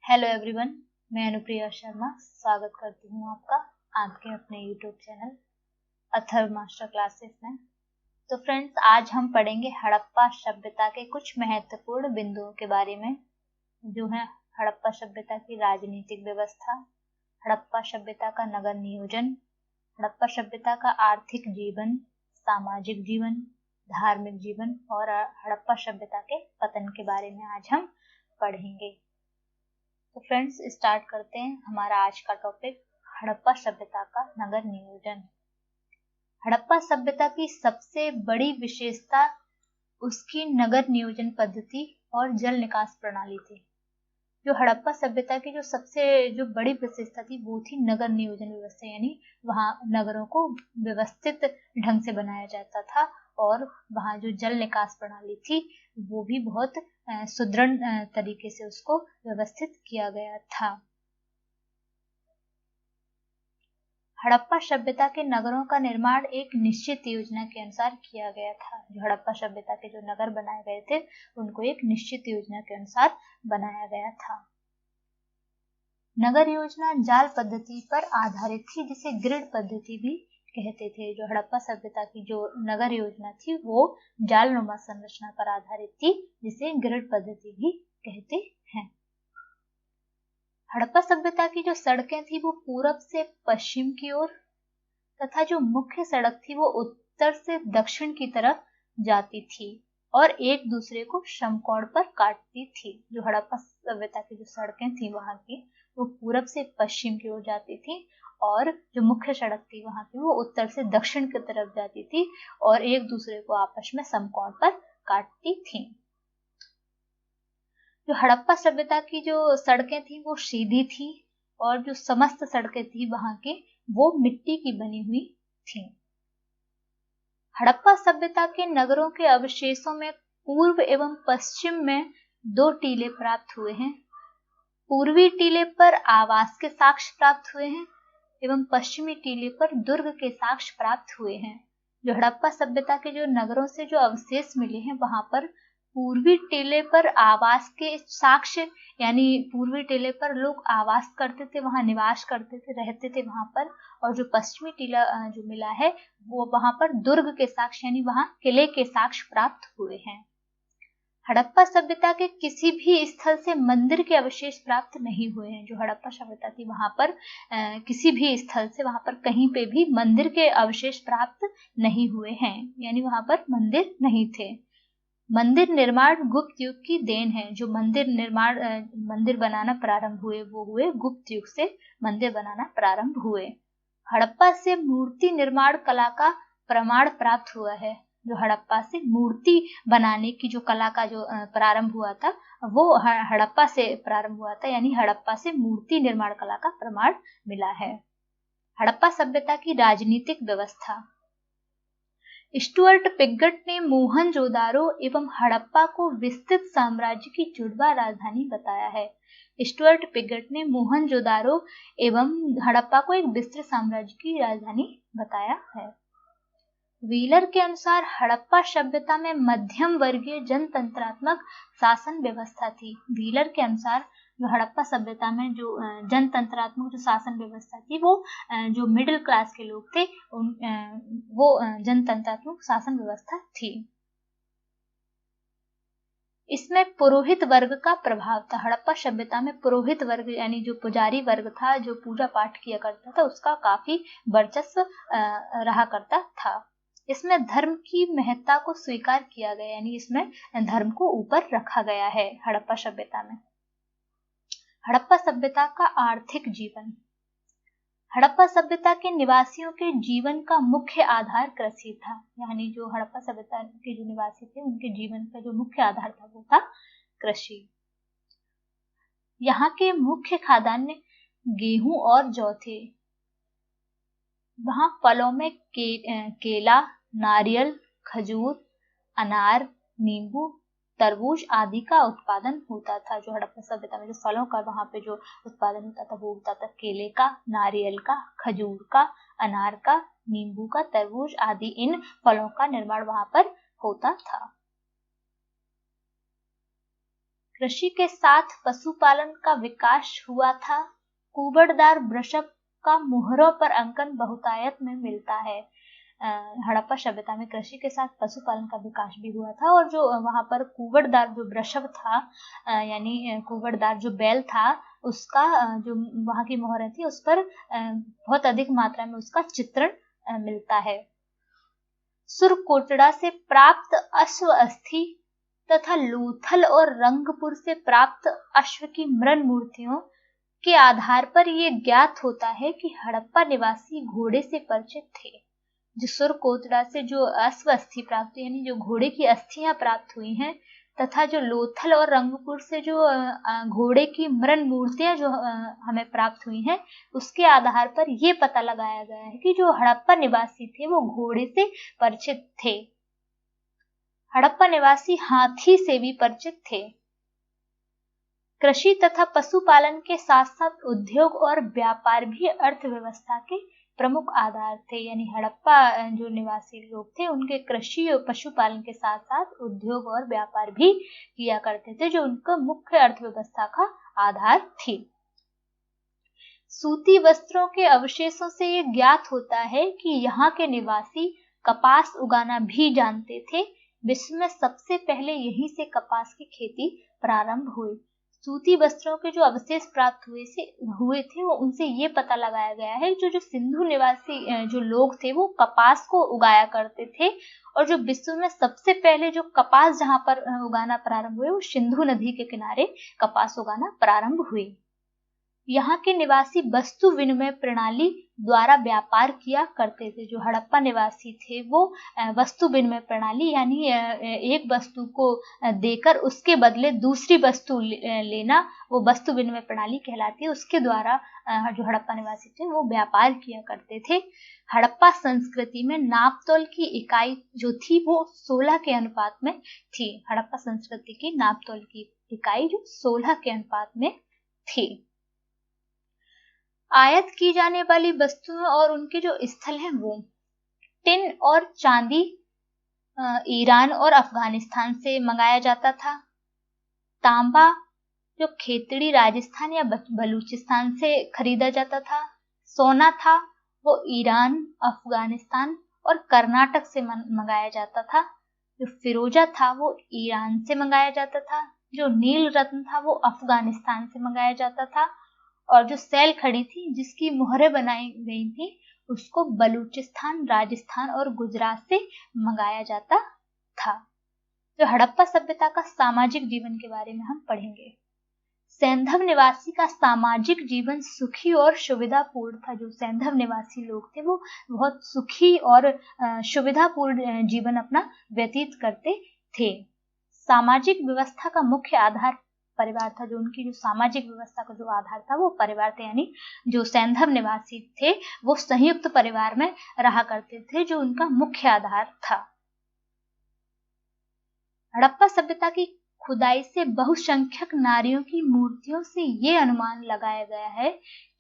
Hello everyone, मैं अनुप्रिया शर्मा स्वागत करती हूँ आपका आपके अपने YouTube channel Atharva master classes में। तो फ्रेंड्स, आज हम पढ़ेंगे हड़प्पा सभ्यता के कुछ महत्वपूर्ण बिंदुओं के बारे में, जो है हड़प्पा सभ्यता की राजनीतिक व्यवस्था, हड़प्पा सभ्यता का नगर नियोजन, हड़प्पा सभ्यता का आर्थिक जीवन, सामाजिक जीवन, धार्मिक जीवन और हड़प्पा सभ्यता के पतन के बारे में आज हम पढ़ेंगे। तो फ्रेंड्स, स्टार्ट करते हैं हमारा आज का टॉपिक, हड़प्पा सभ्यता का नगर नियोजन। हड़प्पा सभ्यता की सबसे बड़ी विशेषता उसकी नगर नियोजन पद्धति और जल निकास प्रणाली थी। जो हड़प्पा सभ्यता की जो बड़ी विशेषता थी वो थी नगर नियोजन व्यवस्था, यानी वहाँ नगरों को व्यवस्थित ढंग से बनाया जाता था और वहाँ जो जल निकास प्रणाली थी वो भी बहुत सुदृढ़ तरीके से उसको व्यवस्थित किया गया था। हड़प्पा सभ्यता के नगरों का निर्माण एक निश्चित योजना के अनुसार किया गया था। जो हड़प्पा सभ्यता के जो नगर बनाए गए थे उनको एक निश्चित योजना के अनुसार बनाया गया था। नगर योजना जाल पद्धति पर आधारित थी, जिसे ग्रिड पद्धति भी कहते थे। जो हड़प्पा सभ्यता की जो नगर योजना थी वो जालनुमा संरचना पर आधारित थी, जिसे ग्रिड पद्धति भी कहते हैं। हड़प्पा सभ्यता की जो सड़कें थी वो पूरब से पश्चिम की ओर तथा जो मुख्य सड़क थी वो उत्तर से दक्षिण की तरफ जाती थी और एक दूसरे को समकोण पर काटती थी। जो हड़प्पा सभ्यता की जो सड़कें थी वहां की वो पूरब से पश्चिम की ओर जाती थी और जो मुख्य सड़क थी वहां की वो उत्तर से दक्षिण की तरफ जाती थी और एक दूसरे को आपस में समकोण पर काटती थी। जो हड़प्पा सभ्यता की जो सड़कें थी वो सीधी थी और जो समस्त सड़कें थी वहां की वो मिट्टी की बनी हुई थी। हड़प्पा सभ्यता के नगरों के अवशेषों में पूर्व एवं पश्चिम में दो टीले प्राप्त हुए हैं। पूर्वी टीले पर आवास के साक्ष्य प्राप्त हुए हैं एवं पश्चिमी टीले पर दुर्ग के साक्ष्य प्राप्त हुए हैं। जो हड़प्पा सभ्यता के जो नगरों से जो अवशेष मिले हैं वहां पर पूर्वी टीले पर आवास के साक्ष्य, यानी पूर्वी टीले पर लोग आवास करते थे, वहां निवास करते थे, रहते थे वहां पर, और जो पश्चिमी टीला जो मिला है वो वहां पर दुर्ग के साक्ष्य यानी वहां किले के साक्ष्य प्राप्त हुए हैं। हड़प्पा सभ्यता के किसी भी स्थल से मंदिर के अवशेष प्राप्त नहीं हुए हैं। जो हड़प्पा सभ्यता थी वहां पर किसी भी स्थल से वहां पर कहीं पे भी मंदिर के अवशेष प्राप्त नहीं हुए हैं, यानी वहां पर मंदिर नहीं थे। मंदिर निर्माण गुप्त युग की देन है। जो मंदिर बनाना प्रारंभ हुए वो हुए गुप्त युग से मंदिर बनाना प्रारंभ हुए। हड़प्पा से मूर्ति निर्माण कला का प्रमाण प्राप्त हुआ है। जो हड़प्पा से मूर्ति बनाने की जो कला का जो प्रारंभ हुआ था वो हड़प्पा से प्रारंभ हुआ था, यानी हड़प्पा से मूर्ति निर्माण कला का प्रमाण मिला है। हड़प्पा सभ्यता की राजनीतिक व्यवस्था। स्टुअर्ट पिगट ने मोहनजोदारो एवं हड़प्पा को विस्तृत साम्राज्य की जुड़वा राजधानी बताया है। स्टुअर्ट पिगट ने मोहनजोदारो एवं हड़प्पा को एक विस्तृत साम्राज्य की राजधानी बताया है। व्हीलर के अनुसार हड़प्पा सभ्यता में मध्यम वर्गीय जनतंत्रात्मक शासन व्यवस्था थी। व्हीलर के अनुसार जो हड़प्पा सभ्यता में जो जनतंत्रात्मक जो शासन व्यवस्था थी वो जो मिडिल क्लास के लोग थे वो जनतंत्रात्मक शासन व्यवस्था थी। इसमें पुरोहित वर्ग का प्रभाव था। हड़प्पा सभ्यता में पुरोहित वर्ग यानी जो पुजारी वर्ग था, जो पूजा पाठ किया करता था, उसका काफी वर्चस्व रहा करता था। इसमें धर्म की महत्ता को स्वीकार किया गया, यानी इसमें धर्म को ऊपर रखा गया है हड़प्पा सभ्यता में। हड़प्पा सभ्यता का आर्थिक जीवन। हड़प्पा सभ्यता के निवासियों के जीवन का मुख्य आधार कृषि था, यानी जो हड़प्पा सभ्यता के जो निवासी थे उनके जीवन का जो मुख्य आधार था वो था कृषि। यहाँ के मुख्य खाद्यान्न गेहूं और जौ थे। वहां फलों में केला, नारियल, खजूर, अनार, नींबू, तरबूज आदि का उत्पादन होता था। जो हड़प्पा सभ्यता में जो फलों का वहां पे जो उत्पादन होता था वो होता था केले का, नारियल का, खजूर का, अनार का, नींबू का, तरबूज आदि इन फलों का निर्माण वहां पर होता था। कृषि के साथ पशुपालन का विकास हुआ था। कुबड़दार वृषभ का मोहरों पर अंकन बहुतायत में मिलता है। हड़प्पा सभ्यता में कृषि के साथ पशुपालन का विकास भी हुआ था और जो वहां पर कुबड़दार जो वृषभ था यानी कुबड़दार जो बैल था उसका जो वहां की मोहरें थी उस पर बहुत अधिक मात्रा में उसका चित्रण मिलता है। सुरकोटड़ा से प्राप्त अश्व अस्थि तथा लोथल और रंगपुर से प्राप्त अश्व की मृण मूर्तियों के आधार पर यह ज्ञात होता है कि हड़प्पा निवासी घोड़े से परिचित थे। जो सुरकोटड़ा से जो अश्व अस्थि प्राप्त यानी जो घोड़े की अस्थियां प्राप्त हुई हैं तथा जो लोथल और रंगपुर से जो घोड़े की मृण मूर्तियां जो हमें प्राप्त हुई हैं उसके आधार पर यह पता लगाया गया है कि जो हड़प्पा निवासी थे वो घोड़े से परिचित थे। हड़प्पा निवासी हाथी से भी परिचित थे। कृषि तथा पशुपालन के साथ साथ उद्योग और व्यापार भी अर्थव्यवस्था के प्रमुख आधार थे। यानी हड़प्पा जो निवासी लोग थे उनके कृषि और पशुपालन के साथ साथ उद्योग और व्यापार भी किया करते थे जो उनका मुख्य अर्थव्यवस्था का आधार थी। सूती वस्त्रों के अवशेषों से ये ज्ञात होता है कि यहाँ के निवासी कपास उगाना भी जानते थे। विश्व में सबसे पहले यहीं से कपास की खेती प्रारंभ हुई। सूती वस्त्रों के जो अवशेष प्राप्त हुए थे वो उनसे ये पता लगाया गया है जो सिंधु निवासी जो लोग थे वो कपास को उगाया करते थे और जो विश्व में सबसे पहले जो कपास जहां पर उगाना प्रारंभ हुए वो सिंधु नदी के किनारे कपास उगाना प्रारंभ हुई। यहाँ के निवासी वस्तु विनिमय प्रणाली द्वारा व्यापार किया करते थे। जो हड़प्पा निवासी थे वो वस्तु विनिमय प्रणाली यानी एक वस्तु को देकर उसके बदले दूसरी वस्तु लेना वो वस्तु विनिमय प्रणाली कहलाती है। उसके द्वारा जो हड़प्पा निवासी थे वो व्यापार किया करते थे। हड़प्पा संस्कृति में नापतोल की इकाई जो थी वो 16 के अनुपात में थी। हड़प्पा संस्कृति की नापतोल की इकाई जो 16 के अनुपात में थी। आयात की जाने वाली वस्तुएं और उनके जो स्थल हैं वो टिन और चांदी ईरान और अफगानिस्तान से मंगाया जाता था। तांबा जो खेतड़ी राजस्थान या बलूचिस्तान से खरीदा जाता था। सोना था वो ईरान, अफगानिस्तान और कर्नाटक से मंगाया जाता था। जो फिरोजा था वो ईरान से मंगाया जाता था। जो नील रत्न था वो अफगानिस्तान से मंगाया जाता था और जो सैल खड़ी थी जिसकी मोहरें बनाई गई थी उसको बलूचिस्तान, राजस्थान और गुजरात से मंगाया जाता था। जो हड़प्पा सभ्यता का सामाजिक जीवन के बारे में हम पढ़ेंगे। सैंधव निवासी का सामाजिक जीवन सुखी और सुविधापूर्ण था। जो सैंधव निवासी लोग थे वो बहुत सुखी और सुविधापूर्ण जीवन अपना व्यतीत करते थे। सामाजिक व्यवस्था का मुख्य आधार परिवार था। जो उनकी जो सामाजिक व्यवस्था का जो आधार था वो परिवार थे। यानी जो सैंधव निवासी थे वो संयुक्त परिवार में रहा करते थे जो उनका मुख्य आधार था। हड़प्पा सभ्यता की खुदाई से बहुसंख्यक नारियों की मूर्तियों से ये अनुमान लगाया गया है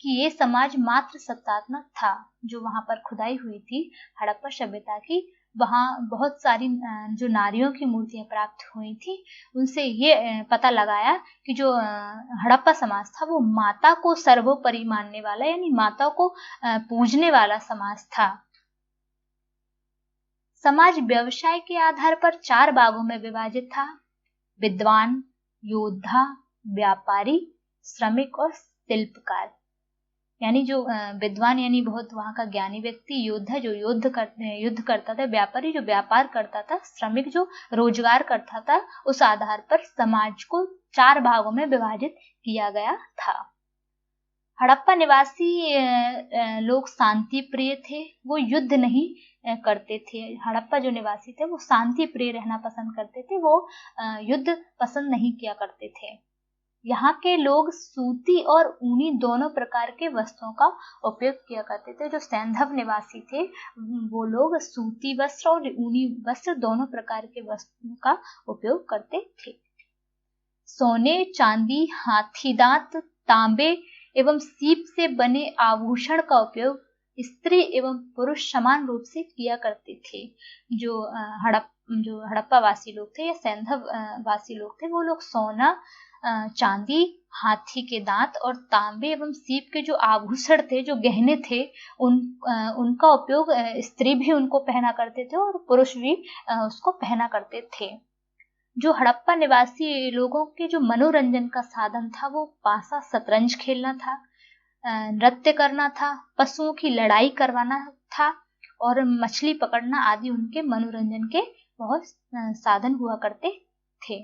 कि ये समाज मात्र सत्तात्मक था। जो वहां पर खुदाई हुई थी हड़प्पा सभ्यता की वहां बहुत सारी जो नारियों की मूर्तियां प्राप्त हुई थी उनसे ये पता लगाया कि जो हड़प्पा समाज था वो माता को सर्वोपरि मानने वाला यानी माता को पूजने वाला समाज था। समाज व्यवसाय के आधार पर 4 भागों में विभाजित था। विद्वान, योद्धा, व्यापारी, श्रमिक और शिल्पकार। यानी जो विद्वान यानी बहुत वहां का ज्ञानी व्यक्ति, योद्धा जो युद्ध करता था, व्यापारी जो व्यापार करता था, श्रमिक जो रोजगार करता था। उस आधार पर समाज को 4 भागों में विभाजित किया गया था। हड़प्पा निवासी लोग शांति प्रिय थे, वो युद्ध नहीं करते थे। हड़प्पा जो निवासी थे वो शांति प्रिय रहना पसंद करते थे, वो युद्ध पसंद नहीं किया करते थे। यहाँ के लोग सूती और ऊनी दोनों प्रकार के वस्त्रों का उपयोग किया करते थे। जो सैंधव निवासी थे वो लोग सूती वस्त्र और ऊनी वस्त्र दोनों प्रकार के वस्त्रों का उपयोग करते थे। सोने, चांदी, हाथीदांत, तांबे एवं सीप से बने आभूषण का उपयोग स्त्री एवं पुरुष समान रूप से किया करते थे। जो जो हड़प्पा वासी लोग थे या सैंधव वासी लोग थे, वो लोग सोना, चांदी, हाथी के दांत और तांबे एवं सीप के जो आभूषण थे, जो गहने थे, उनका उपयोग स्त्री भी उनको पहना करते थे और पुरुष भी उसको पहना करते थे। जो हड़प्पा निवासी लोगों के जो मनोरंजन का साधन था वो पासा शतरंज खेलना था, नृत्य करना था, पशुओं की लड़ाई करवाना था और मछली पकड़ना आदि उनके मनोरंजन के बहुत साधन हुआ करते थे।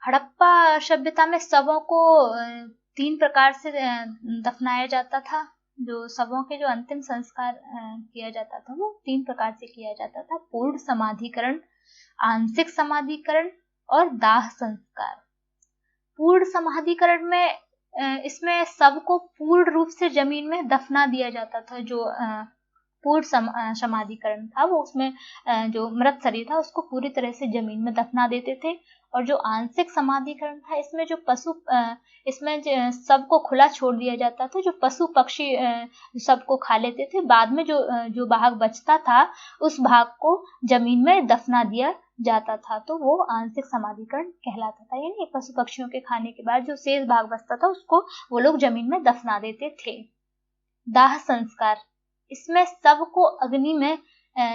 हड़प्पा सभ्यता में शवों को 3 प्रकार से दफनाया जाता था। जो शवों के जो अंतिम संस्कार किया जाता था वो 3 प्रकार से किया जाता था: पूर्ण समाधिकरण, आंशिक समाधिकरण और दाह संस्कार। पूर्ण समाधिकरण में इसमें शव को पूर्ण रूप से जमीन में दफना दिया जाता था। जो पूर्ण समाधिकरण था वो उसमें जो मृत शरीर था उसको पूरी तरह से जमीन में दफना देते थे। और जो आंशिक समाधिकरण था इसमें जो पशु इसमें सबको खुला छोड़ दिया जाता था। जो पशु पक्षी सबको खा लेते थे। बाद में जो भाग बचता था उस भाग को जमीन में दफना दिया जाता था, तो वो आंशिक समाधिकरण कहलाता था। यानी पशु पक्षियों के खाने के बाद जो शेष भाग बचता था उसको वो लोग जमीन में दफना देते थे। दाह संस्कार, इसमें शव को अग्नि में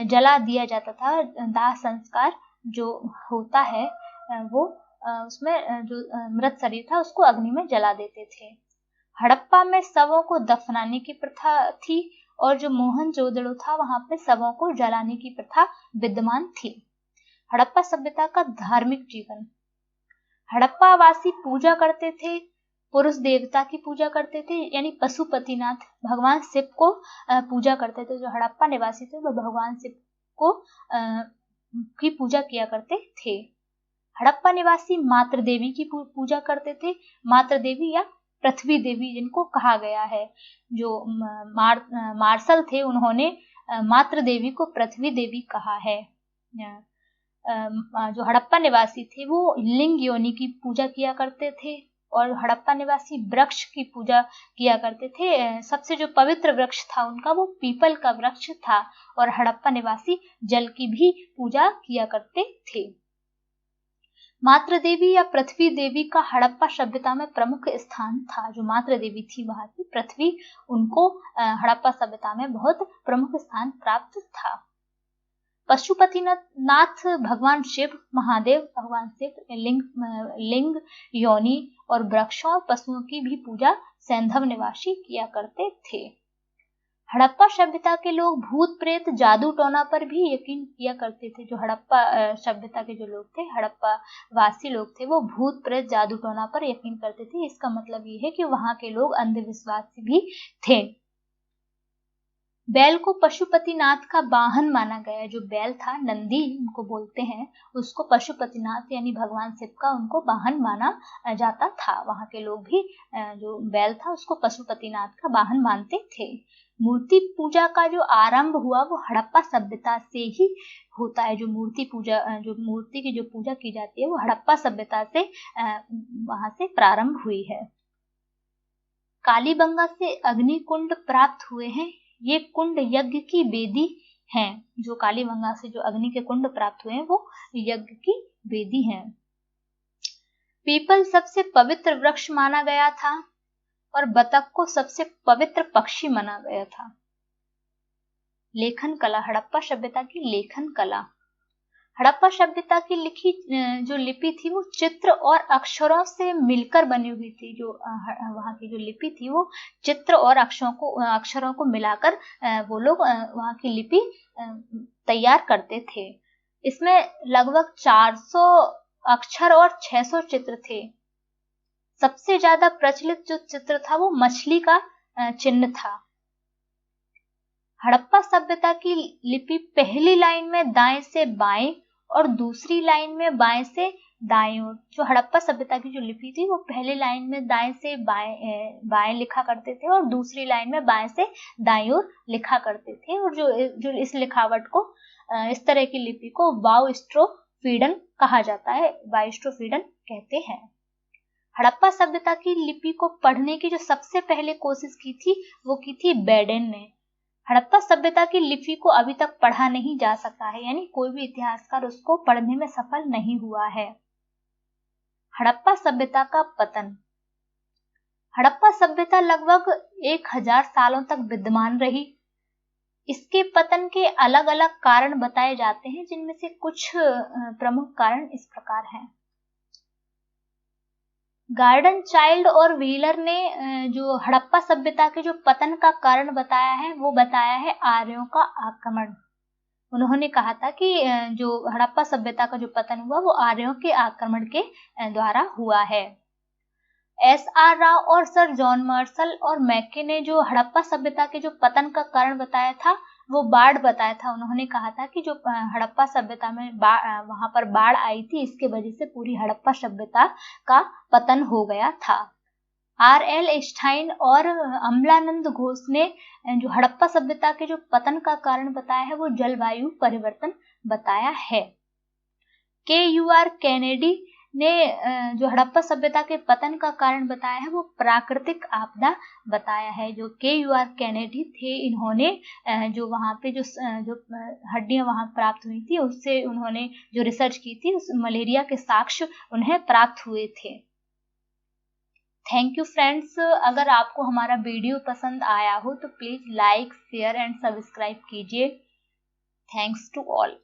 जला दिया जाता था। दाह संस्कार जो होता है वो उसमें जो मृत शरीर था उसको अग्नि में जला देते थे। हड़प्पा में शवों को दफनाने की प्रथा थी और जो मोहनजोदड़ो था वहां पे शवों को जलाने की प्रथा विद्यमान थी। हड़प्पा सभ्यता का धार्मिक जीवन, हड़प्पा वासी पूजा करते थे, पुरुष देवता की पूजा करते थे, यानी पशुपतिनाथ भगवान शिव को पूजा करते थे। जो हड़प्पा निवासी थे वो भगवान शिव को की पूजा किया करते थे। हड़प्पा निवासी मातृ देवी की पूजा करते थे। मातृ देवी या पृथ्वी देवी जिनको कहा गया है। जो मार्शल थे उन्होंने मातृ देवी को पृथ्वी देवी कहा है। जो हड़प्पा निवासी थे वो लिंग योनि की पूजा किया करते थे और हड़प्पा निवासी वृक्ष की पूजा किया करते थे। सबसे जो पवित्र वृक्ष था उनका वो पीपल का वृक्ष था और हड़प्पा निवासी जल की भी पूजा किया करते थे। मातृ देवी या पृथ्वी देवी का हड़प्पा सभ्यता में प्रमुख स्थान था। जो मातृ देवी थी वहां की पृथ्वी, उनको हड़प्पा सभ्यता में बहुत प्रमुख स्थान प्राप्त था। पशुपतिनाथ भगवान शिव, महादेव भगवान शिव लिंग योनि और वृक्षों और पशुओं की भी पूजा सैंधव निवासी किया करते थे। हड़प्पा सभ्यता के लोग भूत प्रेत जादू टोना पर भी यकीन किया करते थे। जो हड़प्पा सभ्यता के जो लोग थे, हड़प्पा वासी लोग थे, वो भूत प्रेत जादू टोना पर यकीन करते थे। इसका मतलब ये है कि वहां के लोग अंधविश्वासी भी थे। बैल को पशुपतिनाथ का वाहन माना गया। जो बैल था, नंदी उनको बोलते हैं, उसको पशुपतिनाथ यानी भगवान शिव का उनको वाहन माना जाता था। वहां के लोग भी जो बैल था उसको पशुपतिनाथ का वाहन मानते थे। मूर्ति पूजा का जो आरंभ हुआ वो हड़प्पा सभ्यता से ही होता है। जो मूर्ति पूजा, जो मूर्ति की जो पूजा की जाती है वो हड़प्पा सभ्यता से वहां से प्रारंभ हुई है। कालीबंगा से अग्नि कुंड प्राप्त हुए हैं। ये कुंड यज्ञ की वेदी हैं। जो कालीबंगा से जो अग्नि के कुंड प्राप्त हुए हैं वो यज्ञ की वेदी हैं। पीपल सबसे पवित्र वृक्ष माना गया था और बतख को सबसे पवित्र पक्षी माना गया था। लेखन कला, हड़प्पा सभ्यता की लेखन कला। हड़प्पा सभ्यता की लिखी जो लिपि थी वो चित्र और अक्षरों से मिलकर बनी हुई थी। जो वहां की जो लिपि थी वो चित्र और अक्षरों को मिलाकर वो लोग वहां की लिपि तैयार करते थे। इसमें लगभग 400 अक्षर और 600 चित्र थे। सबसे ज्यादा प्रचलित जो चित्र था वो मछली का चिन्ह था। हड़प्पा सभ्यता की लिपि पहली लाइन में दाएं से बाएं और दूसरी लाइन में बाएं से दाएं ओर। जो हड़प्पा सभ्यता की जो लिपि थी वो पहली लाइन में दाएं से बाएं लिखा करते थे और दूसरी लाइन में बाएं से दाएं ओर लिखा करते थे। और जो इस लिखावट को, इस तरह की लिपि को वाउस्ट्रोफीडन कहा जाता है, वाउस्ट्रोफीडन कहते हैं। हड़प्पा सभ्यता की लिपि को पढ़ने की जो सबसे पहले कोशिश की थी वो की थी बैडेन ने। हड़प्पा सभ्यता की लिपि को अभी तक पढ़ा नहीं जा सका है, यानी कोई भी इतिहासकार उसको पढ़ने में सफल नहीं हुआ है। हड़प्पा सभ्यता का पतन। हड़प्पा सभ्यता लगभग 1000 सालों तक विद्यमान रही। इसके पतन के अलग अलग कारण बताए जाते हैं, जिनमें से कुछ प्रमुख कारण इस प्रकार हैं। गार्डन चाइल्ड और व्हीलर ने जो हड़प्पा सभ्यता के जो पतन का कारण बताया है वो बताया है आर्यों का आक्रमण। उन्होंने कहा था कि जो हड़प्पा सभ्यता का जो पतन हुआ वो आर्यों के आक्रमण के द्वारा हुआ है। SR राव और सर जॉन मार्शल और मैके ने जो हड़प्पा सभ्यता के जो पतन का कारण बताया था वो बाढ़ बताया था। उन्होंने कहा था कि जो हड़प्पा सभ्यता में वहां पर बाढ़ आई थी, इसके वजह से पूरी हड़प्पा सभ्यता का पतन हो गया था। RL स्टाइन और अमलानंद घोष ने जो हड़प्पा सभ्यता के जो पतन का कारण बताया है वो जलवायु परिवर्तन बताया है। KUR कैनेडी ने जो हड़प्पा सभ्यता के पतन का कारण बताया है वो प्राकृतिक आपदा बताया है। जो KUR कैनेडी थे, इन्होंने जो वहां पे जो हड्डियां वहां प्राप्त हुई थी उससे उन्होंने जो रिसर्च की थी, उस मलेरिया के साक्ष्य उन्हें प्राप्त हुए थे। Thank you friends. अगर आपको हमारा वीडियो पसंद आया हो तो please like, share and subscribe कीजिए। Thanks to all.